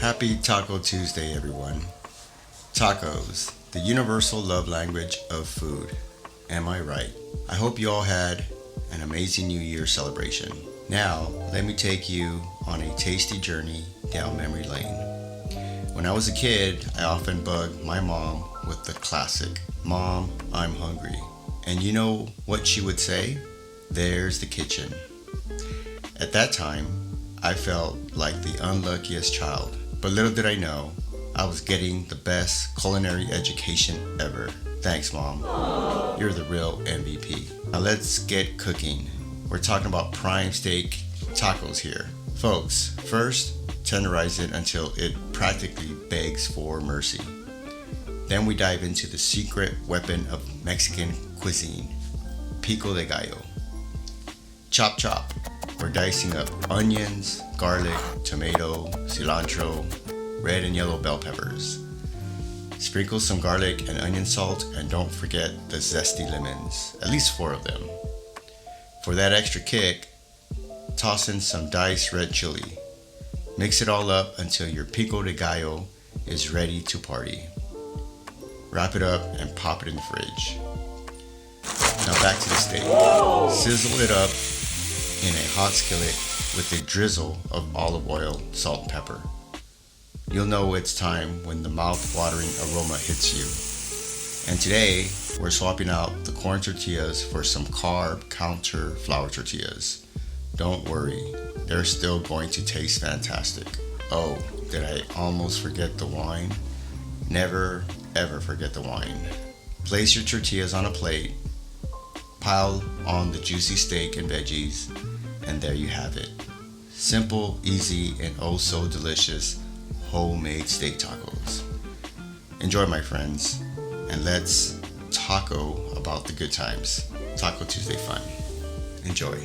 Happy Taco Tuesday, everyone. Tacos, the universal love language of food. Am I right? I hope you all had an amazing New Year celebration. Now, let me take you on a tasty journey down memory lane. When I was a kid, I often bugged my mom with the classic, "Mom, I'm hungry." And you know what she would say? "There's the kitchen." At that time, I felt like the unluckiest child. But little did I know, I was getting the best culinary education ever. Thanks, Mom. You're the real MVP. Now let's get cooking. We're talking about prime steak tacos here. Folks, first, tenderize it until it practically begs for mercy. Then we dive into the secret weapon of Mexican cuisine, Pico de Gallo. Chop chop. We're dicing up onions, garlic, tomato, cilantro, red and yellow bell peppers. Sprinkle some garlic and onion salt, and don't forget the zesty lemons, at least 4 of them. For that extra kick, toss in some diced red chili. Mix it all up until your Pico de Gallo is ready to party. Wrap it up and pop it in the fridge. Now back to the steak. Sizzle it up in a hot skillet with a drizzle of olive oil, salt, and pepper. You'll know it's time when the mouth-watering aroma hits you. And today, we're swapping out the corn tortillas for some Carb Counter Flower tortillas. Don't worry, they're still going to taste fantastic. Oh, did I almost forget the wine? Never, ever forget the wine. Place your tortillas on a plate, pile on the juicy steak and veggies, and there you have it. Simple, easy, and oh so delicious homemade steak tacos. Enjoy, my friends, and let's taco about the good times. Taco Tuesday fun. Enjoy.